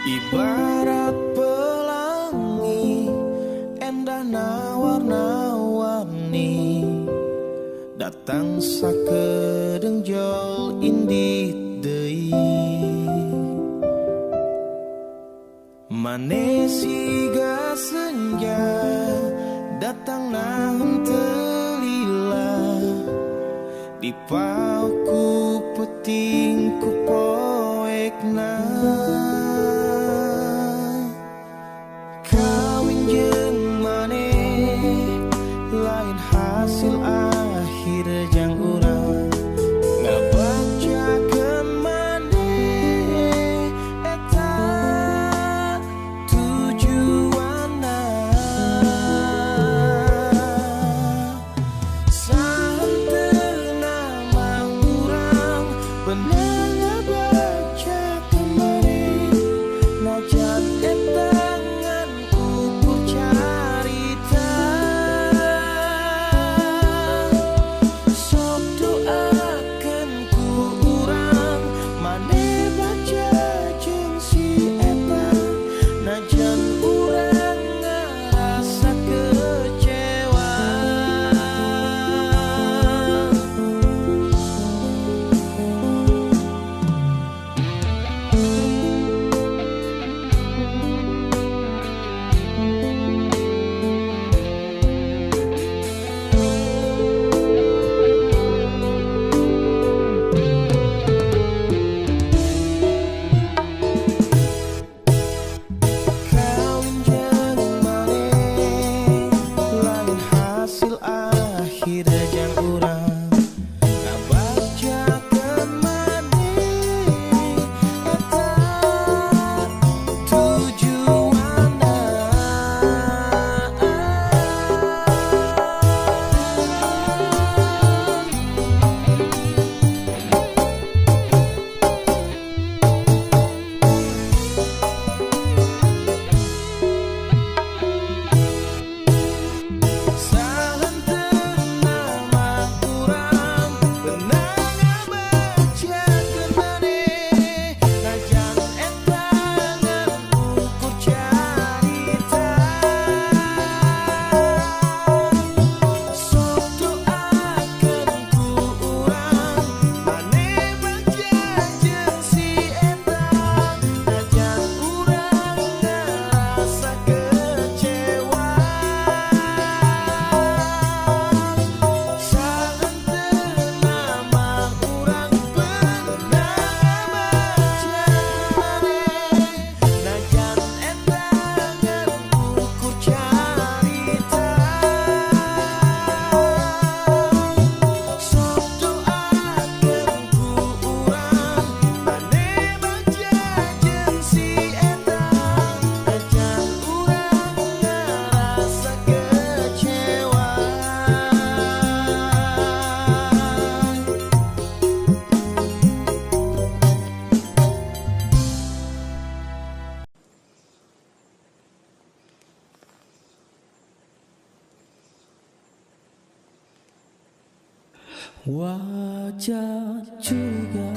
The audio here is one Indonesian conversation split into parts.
Ibarat pelangi endah warna-warni datang sakedeng jol indit deui mane siga senja datang naon teu lila di pauku peting ku poekna kawin jeung maneh lain hasil akhir jang urang ngabacakeun maneh eta tujuanna santeuna mah urang bener ngabacakeun maneh najan eta ngan ukur carita sok doakeun ku urang maneh baca jeung si eta najan urang ngarasa kecewa. Kawin jeung maneh lain hasil akhir jang urang ngabacakeun maneh eta tujuanna santeuna mah urang beunang ngabacakeun maneh najan eta ngan ukur carita sok doakeun ku urang maneh baca jeung si eta najan urang ngarasa kecewa. Santeuna mah urang beunang ngabacakeun maneh najan eta ngan ukur carita sok doakeun ku urang maneh baca jeung si eta najan urang ngarasa kecewa. Wajah curiga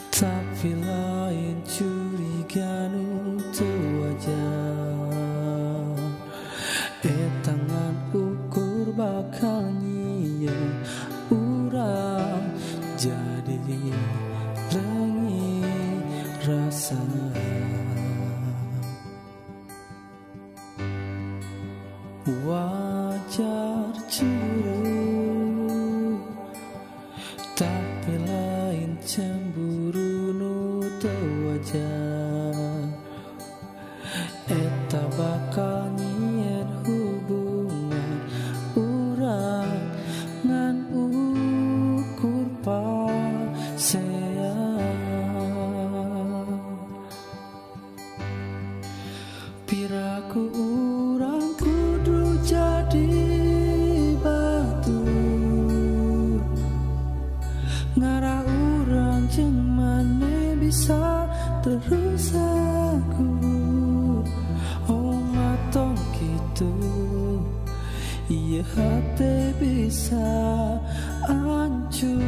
tapi lain curiga nu teu wajar eta ngan ukur bakal nyieun urang jadi reungi rasa wajar cemburu tapi lain cemburu nu teu wajar eta bakal nyieun hubungan urang ngan ukur pasean piraku urang kudu jadi batu ngara urang jeung maneh bisa terus aku oh matong kitu ieu hate bisa hancur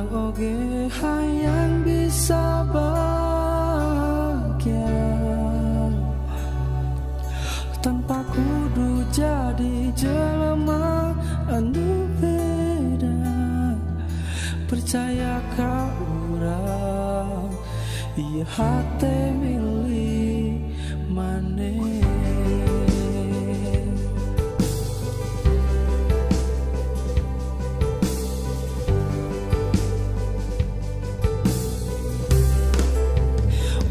oge hayang bisa bahagia tanpa kudu jadi jelema anu beda. Percaya ka urang, ieu hate milih maneh.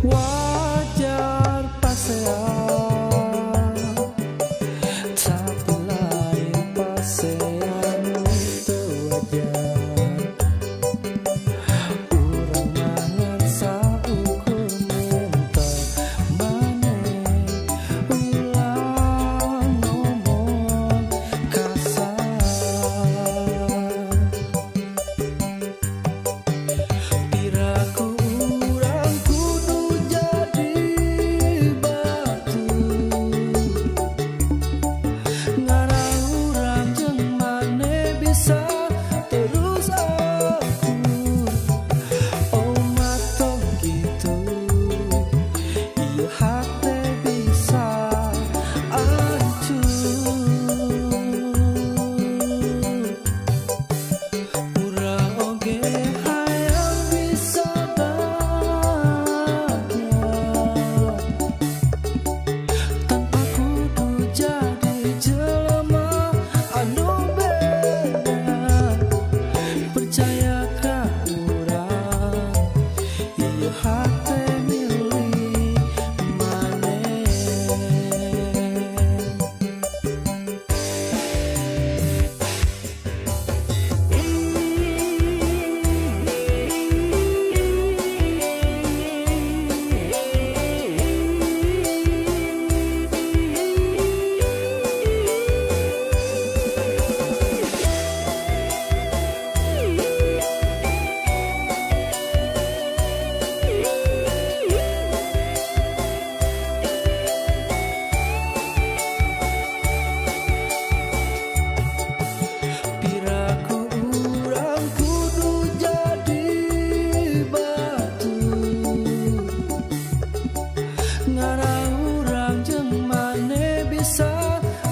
Wajar pasean, tapi lain pasean teu wajar. Urang mangan saukur mental maneh ulang ngomong kasar. Piraku urang kudu jadi batu, ngarang urang jeung maneh bisa terus akur. Oh matong gitu, ieu hate bisa hancur. Urang oge hayang bisa bahagia tanpa kudu jadi jelema anu beda. Percaya ka urang, ieu hate milih maneh. Piraku urang kudu jadi batu, ngarang urang jeung maneh bisa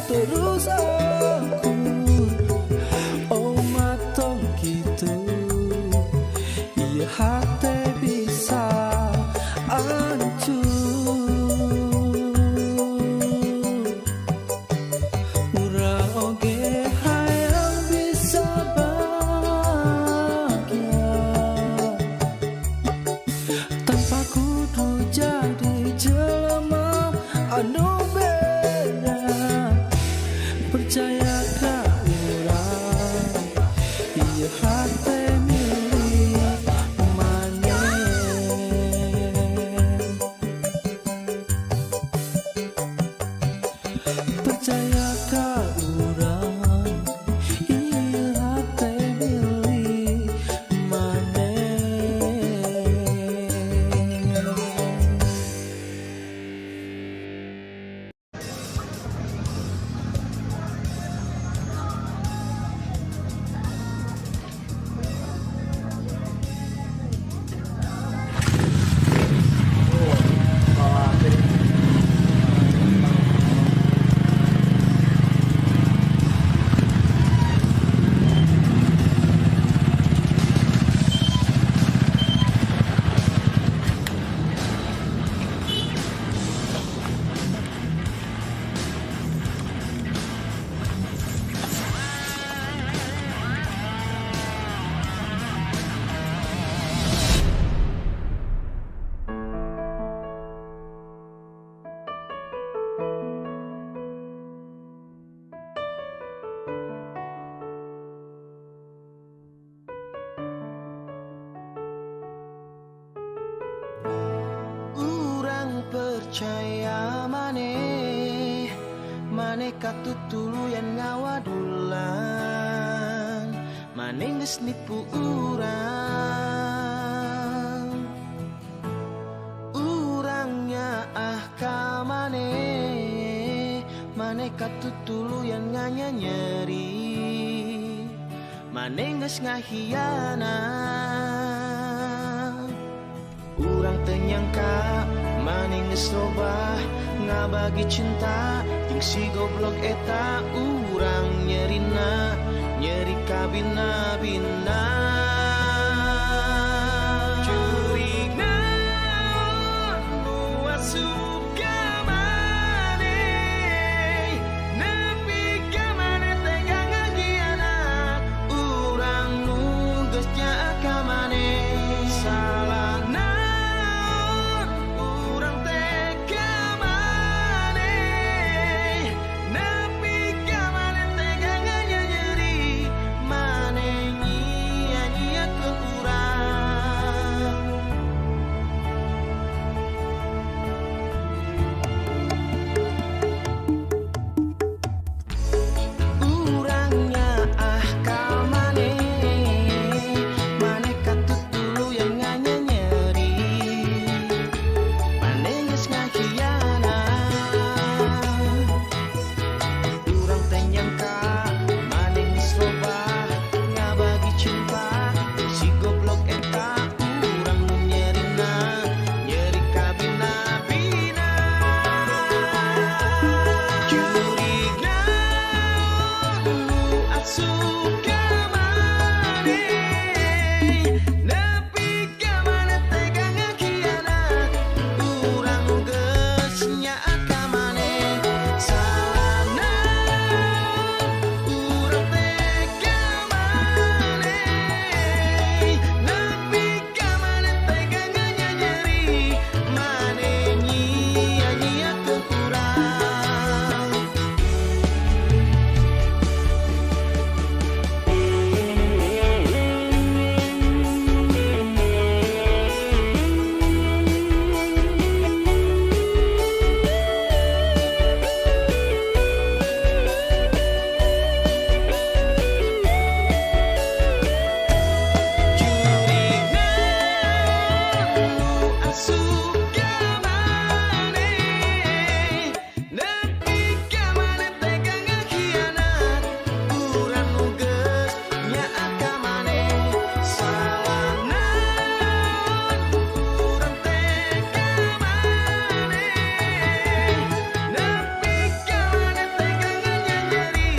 terus akur. Oh matong gitu, ieu hate bisa hancur. Urang oge hayang bisa bahagia tanpa kudu jadi jelema anu beda. Percaya ka urang, ieu hate milih maneh. Percaya ka urang, ieu hate milih maneh. Percaya maneh, maneh katutuluyan ngawadulan, maneh geus nipu urang. Urangnya ka maneh, maneh katutuluyan nganyanyeri, maneh geus ngahianat. Urang tenyangka maning geus loba ngabagi cinta jeung si goblok eta. Urang nyerina nyeri kabina-bina. Curig naon nu asup ka maneh, nepi ka maneh tega ngahianat urang nu geus nyaak ka maneh. Salah naon urang tega maneh, nepi ka maneh tega nganyeri maneh nyia-nyiakeun urang. Urangnya ah ka maneh, maneh katutulu yang nganyeri, maneh geus ngakhianat. Urang teh nyangka maneh geus loba ngabagi cinta si goblok eta. Urang nu nyerina nyeri kabina-bina. Curig naon nu asup ka maneh, nepi ka maneh tega ngakhianat urang nu geus nyaak ka maneh. Salah naon urang tega maneh, nepi ka maneh tega nganyeri maneh nyia-nyiakeun urang. Curig naon nu asup ka maneh, nepi ka maneh tega ngakhianat urang nu geus nyaak ka maneh. Salah naon urang tega maneh, nepi ka maneh tega nganyeri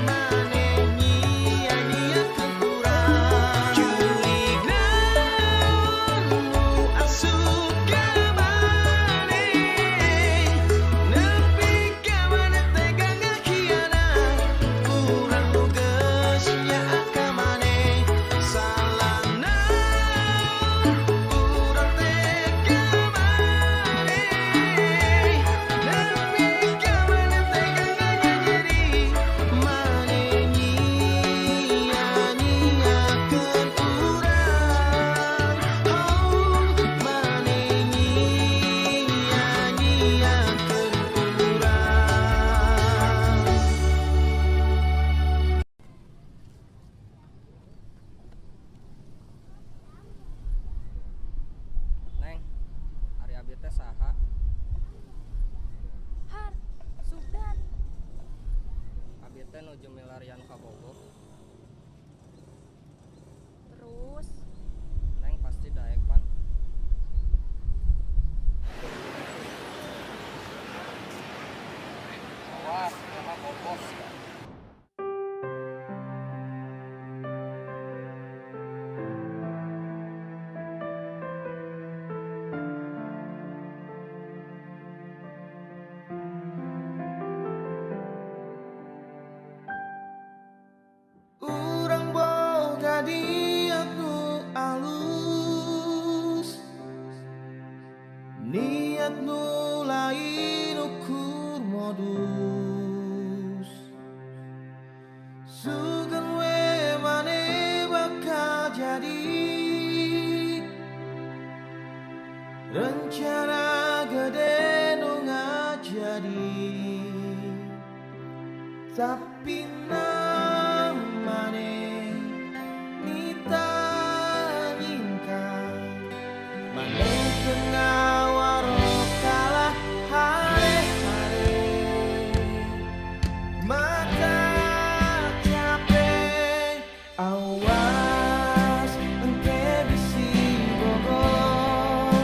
maneh nyia-nyiakeun urang. Curig naon nu asup ka maneh, nepi ka maneh tega ngakhianat urang nu geus nyaak ka maneh. Salah naon urang tega maneh, nepi ka maneh tega nganyeri maneh nyia-nyiakeun urang. Oh, maneh nyia-nyiakeun urang. Neng, ari abi teh saha? Har, Sugdan. Abi teh nuju milarian ka Bogor. Terus, Neng pasti daek pan. Awas, sama bobos. Urang boga niat nu alus, niat nu lain ukur modus. Sugan we maneh bakal jadi rencana gede nu ngajadi. Tapi namane nita nyingkang maneh tengah warok kalah hare-hare. Mata capek awas engke bisi bogor.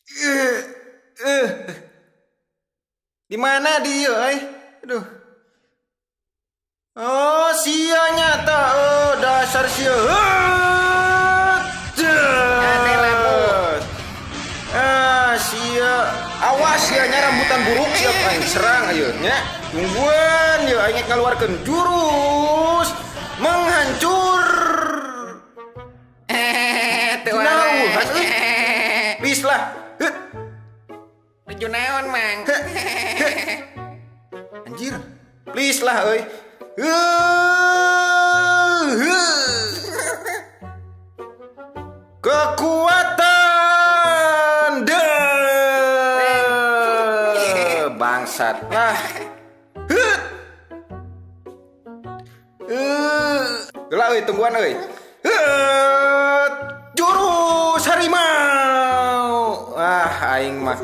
Eh, eh. Di mana dia, Aduh. Oh, sia nyata. Oh, dasar sia. Sia. Awas ya nya rambutan buruk siap aing serang ayo nya. Tungguan ya aing ngaluarkeun jurus menghancur. Nauhan please lah. Tujuh naon mang. Anjir. Please lah euy. Kekuatan bangsat lah. Gelah euy tungguan euy. Jurus harimau. Aing mah.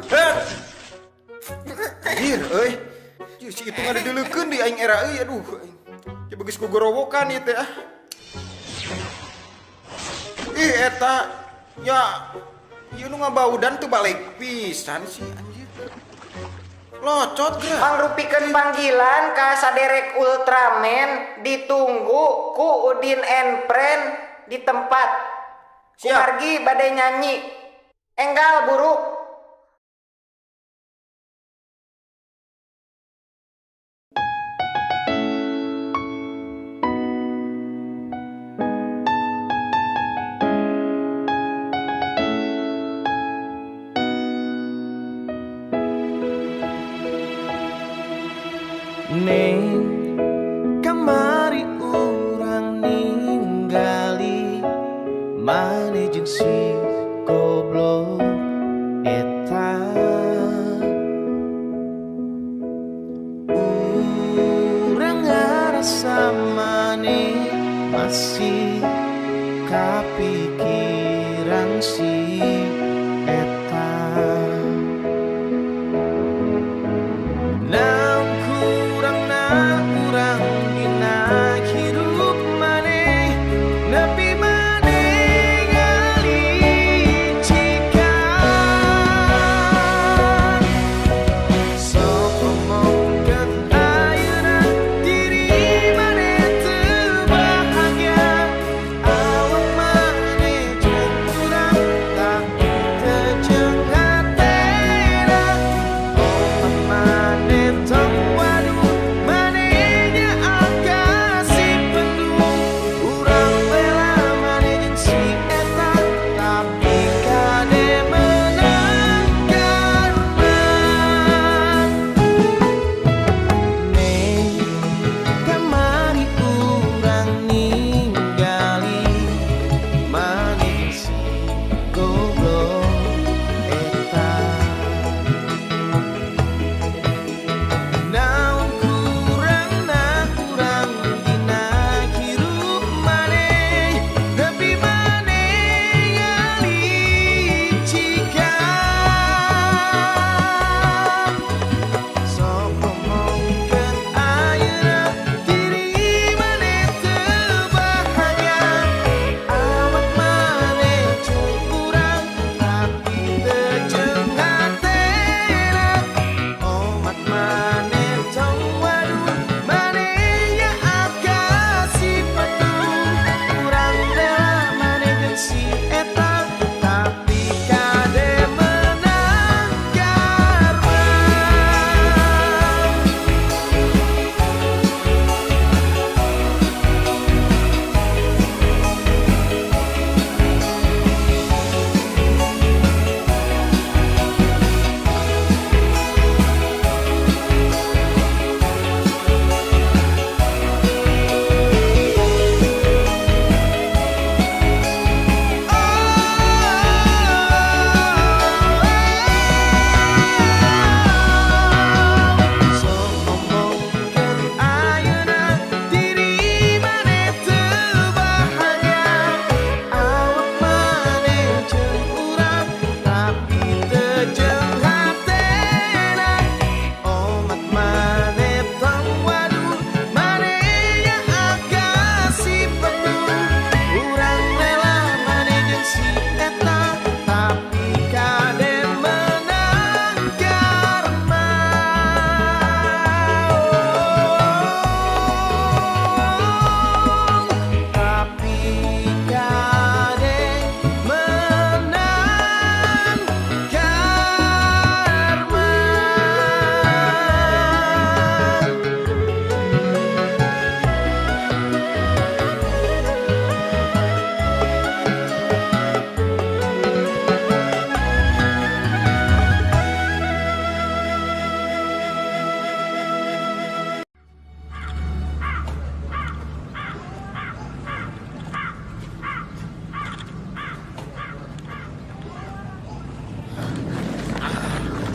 Anjir euy. Si itu ada dileukeun di aing era euy aduh. Coba geus gogorowokan ieu teh ah. Ih eta ya ieu nu ngabaudan teu balik pisan sih anjir. Locot geura. Mangrupikeun panggilan ka saderek Ultraman ditunggu ku Udin and Friend di tempat. Kumargi bade nyanyi. Enggal buru. Neng kamari urang ninggali mane jeung si goblok eta urang ngarasa mane masih kapikiran si eta naon kurangna urang dina hirup maneh nepi maneh ngali cikan sok omongkeun ayeuna diri maneh teu bahagia awak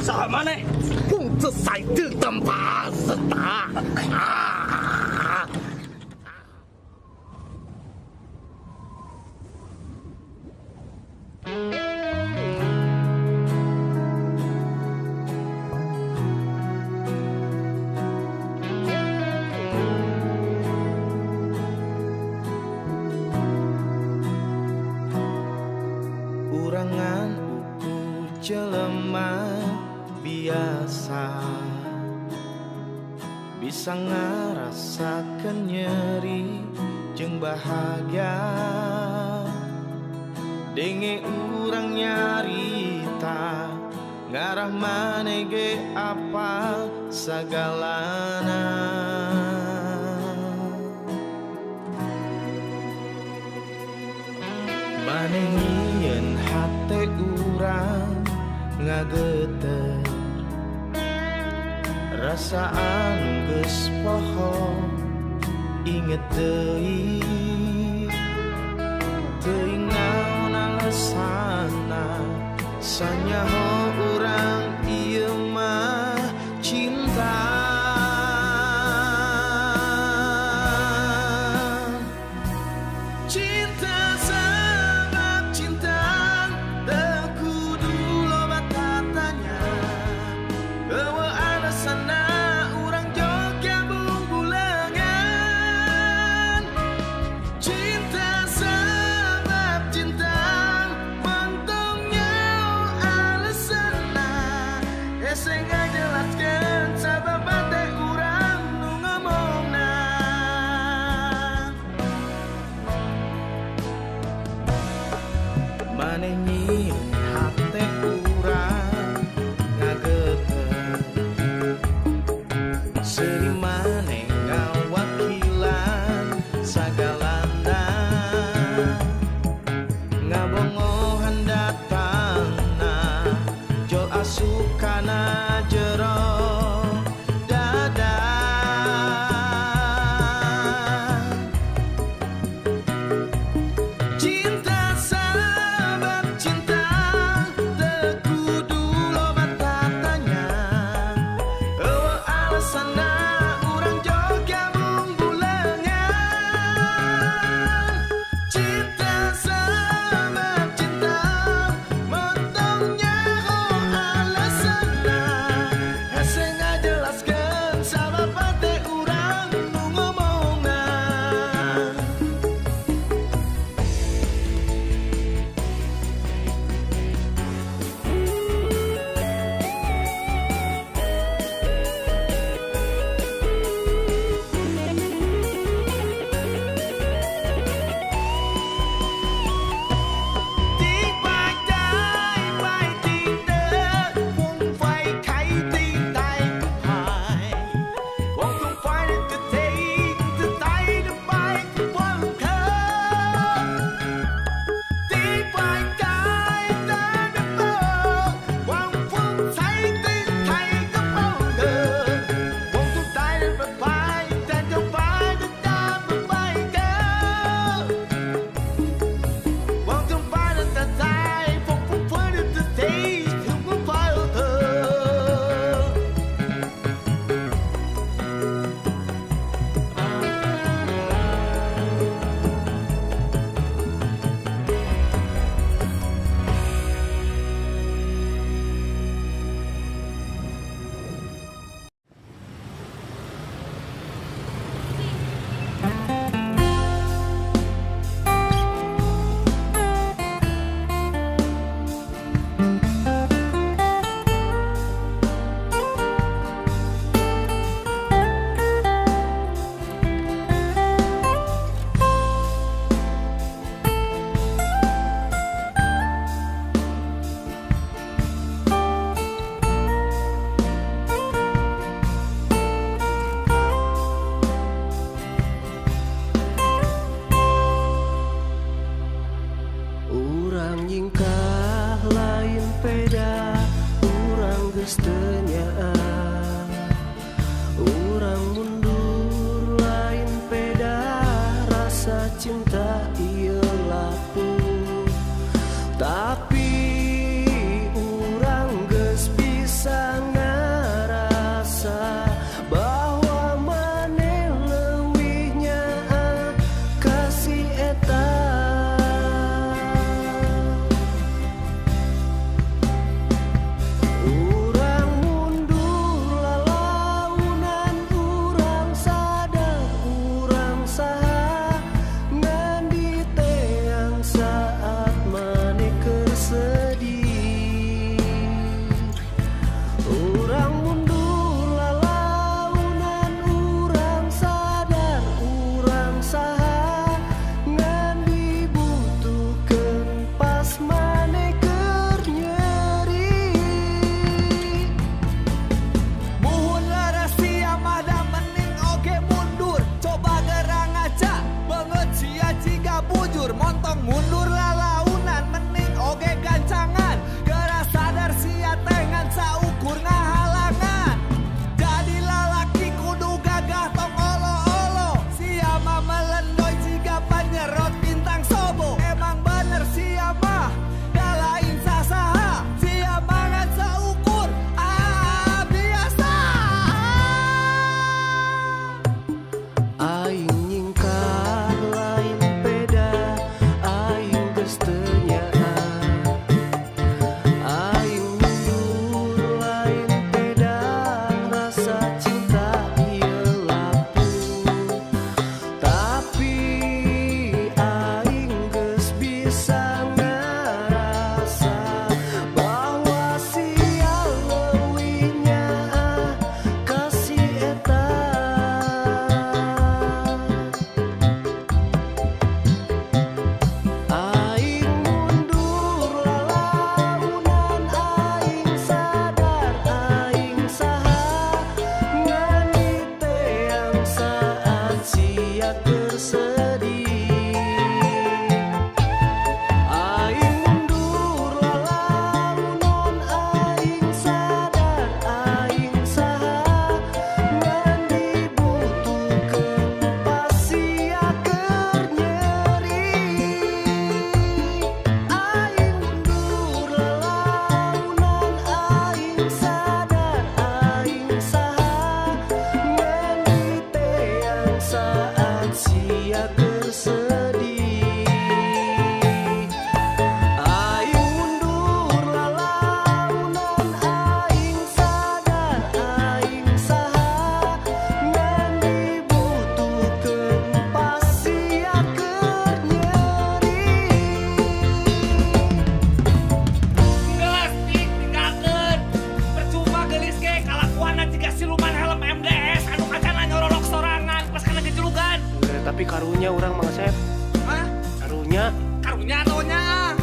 saha maneh hungteu saeutik tempat seta. Urangan uku jelema biasa bisa ngarasakeun nyeri jeung bahagia. Denge urang nyarita ngarah maneh ge apal sagalana. Maneh nyieun hate urang ngageter rasa anu geus poho inget deui teuing naon alesanna sanyaho urang ieu mah cinta. Cinta sebab cinta teu kudu loba tatanya. Eueuh alasanna urang jogja bumbu lengan. Cinta sebab cinta mentong nyao alasanna. Hese ngajelaskeun sabab teh urang nu ngomongna. Maneh nyieun hate urang ngageter seuri maneh ngawakilan sagalana ngabongohan datangna jol asukana jero dada. Cinta sebab cinta teu kudu loba tatanya. Eueuh alasanna urang jogja bumbu lengan. Cinta sebab cinta mentong nyaho alasanna hese aing sadar aing saha menditeang saat sia bersedih. Aing mundur lalaunan aing sadar aing saha ngan dibutuhkeun pas sia keur nyeri. Geus tik tinggalkeun. Percuma geulis ge kalakuanna jiga siluman helm MDS anu kacana nyorolok sorangan pas kana gejulugan. Tapi karunya orang mengesep. Hah? Karunya. Karunya atonya.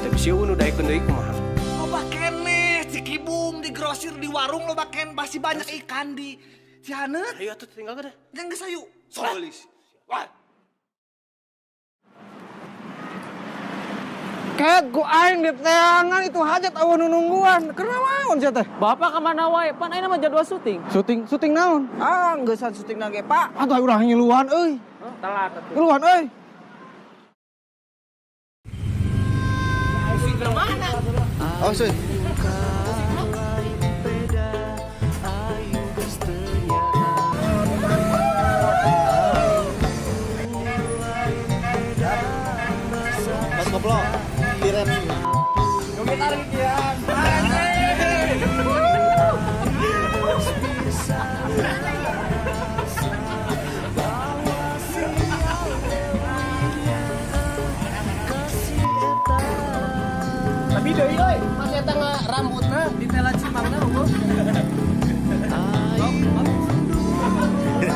Tapi sieun udah daekeun deui kumaha. Loba keneh Cikibung di grosir di warung loba ken pasti banyak ikan di Cihaneut. Ayo atuh tinggal deh. Yang geus ayu. Solis. Wah. Ket ku aing di teangan itu hajat awan nungguan. Kenapa naon sia teh? Bapak kemana wae? Pan ayeuna mah jadwal syuting. Syuting naon? Ah, geus syuting nage, Pak. Atuh urang ngiluan euy. Telat atuh. Ngiluan euy. Oh, sih. Mas goblok, direm. Tapi deui euy, Mas eta rambutna ditela cimangna unggul.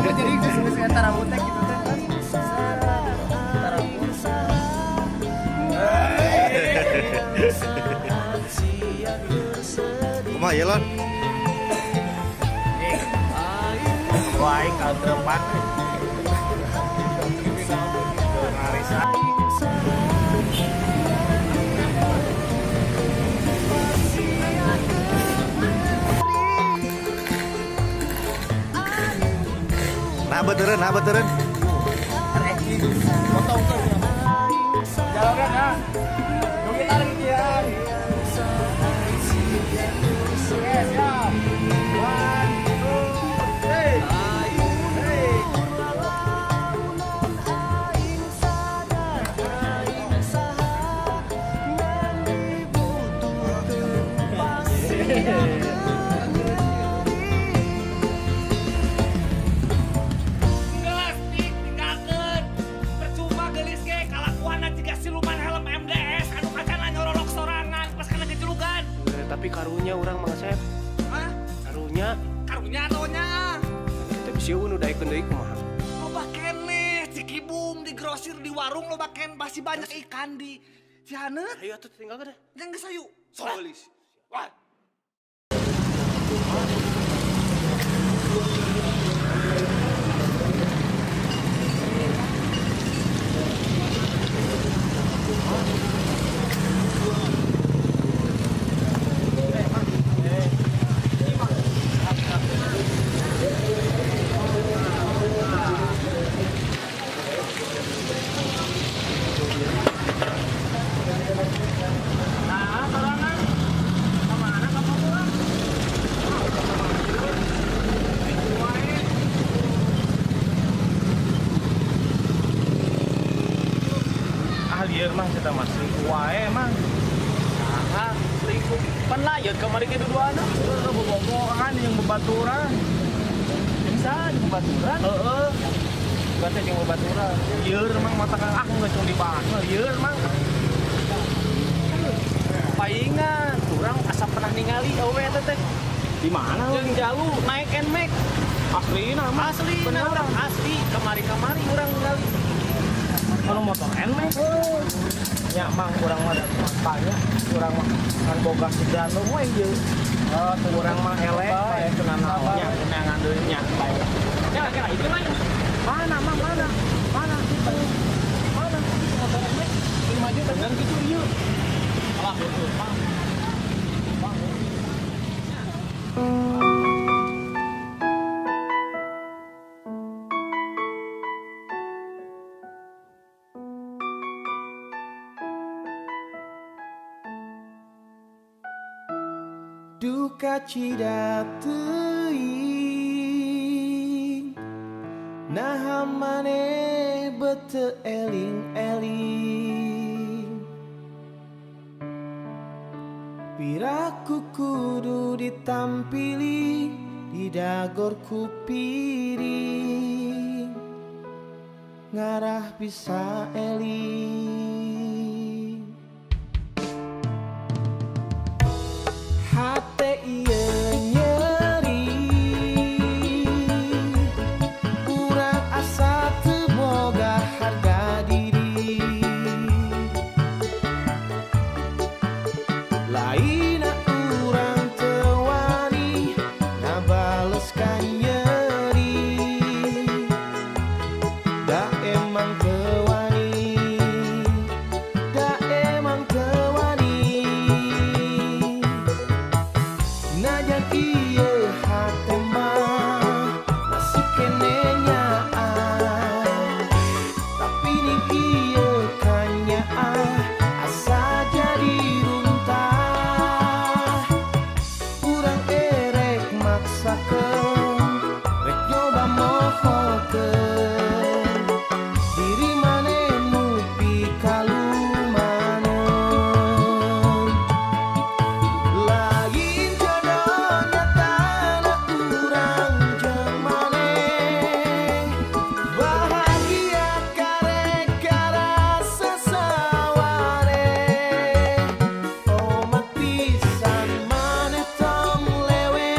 Jadi geus eta rambutnya gitu teh kan. Eta rambut. Kumaha ya, Lon? Wae kadrepan. Nah beteureun. Jalan ya. Nunggu tarik ya. Oke, siap. 'Tapi karunya urang mengesep. Hah? Karunya. Karunya atonya. Tapi sieun udah daekeun deui kumaha. Loba keneh Cikibung di grosir di warung loba ken pasti banyak ikan di Cihaneut. Ayo atuh tinggal deh. Yang geus ayu. Solis. Wah. Lieur mah kita mah selingkuh wae mah. Nah, selingkuh. Pan layeut kamari ke duduana. Bobogohan yang bebaturan. Bisa di bebaturan? Heeh. Bukan yang bebaturan. Lieur mah mata kang aku geus dibahas mah lieur mah. Paingan, urang asa pernah ningali awe eta teh. Di mana? Jeung Jalu naik Nmax. Aslina mah. Aslina urang asli kamari-kamari urang ningali. Kalau motor Nmax, ya mang kurang mah tanya, kurang mah kan boga sejalan we ieu. Oh, tuh urang mah elek, kayak cenah naon nya, cenah ngandeun nya bae. Ya kira itu lain. Mana mang mana? Mana kita? Mana motor Nmax? 5 juta dan gitu ieu. Alah betul, Mang. duka cida teuing naha maneh bete eling-eling piraku kudu ditampili di dagor ku piring ngarah bisa eling hate ieu nyeri urang asa teu boga harga diri laina urang teu wani ngabaleskan nyeri da emang teu wani da emang teu wani najan ieu hate mah masih kene nyaan tapi ning ieu kanyaan asa jadi runtah urang erek maksakeun rek nyoba mohokeun diri maneh nu pikalumaneun lain jodoh nyatana urang jeung maneh bahagia karek karasa saware omat pisan maneh tong lewe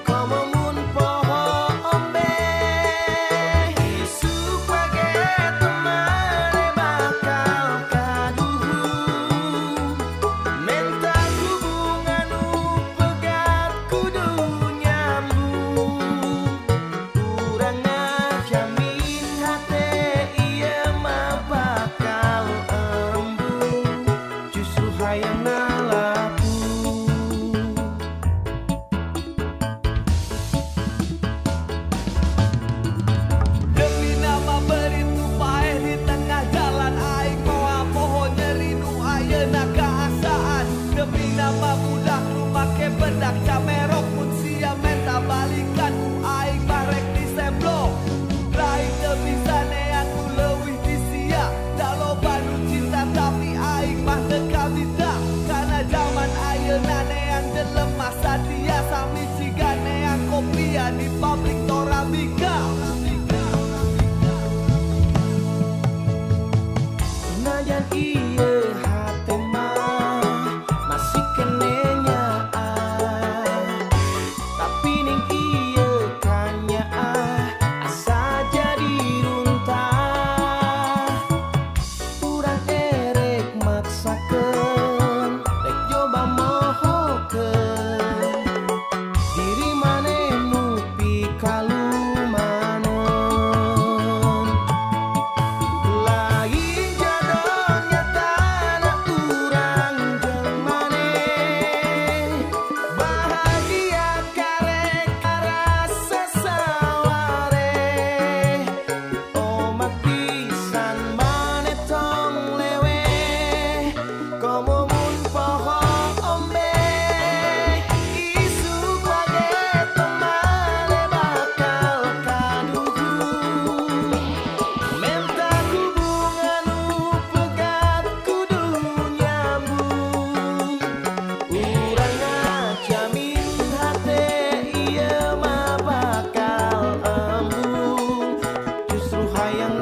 komo mun poho ombe isuk bage temane bakal kaduhu menta hubungan nu pegat kudu nyambung urang ngajamin hate ieu mah bakal embung justru hayang nalapu Demi nama beri tupae di tengah jalan aing moal poho nyeri nu ayeuna kaasaan demi nama budak nu make bedak camerok mun sia menta balikan ku aing barek di seblok lain teu bisa nean ku leuwih di sia da loba nu cinta tapi aing mah teu kabisa kana zaman ayeuna nean jelema masa dia sami ciga nean kopia di pabrik Torabika. najan ieu hate mah masih kene nyaan tapi ning ieu kanyaan asa jadi runtah urang erek maksakeun rek coba mohokeun diri maneh nu pikalumaneun lain jodoh nyatana urang jeung maneh bahagia karek karasa saware omat pisan maneh tong lewe komo mun poho ombe isuk bage temane bakal kaduhu menta hubungan nu pegat kudu nyambung urang ngajamin hate ieu mah bakal embung justru hayang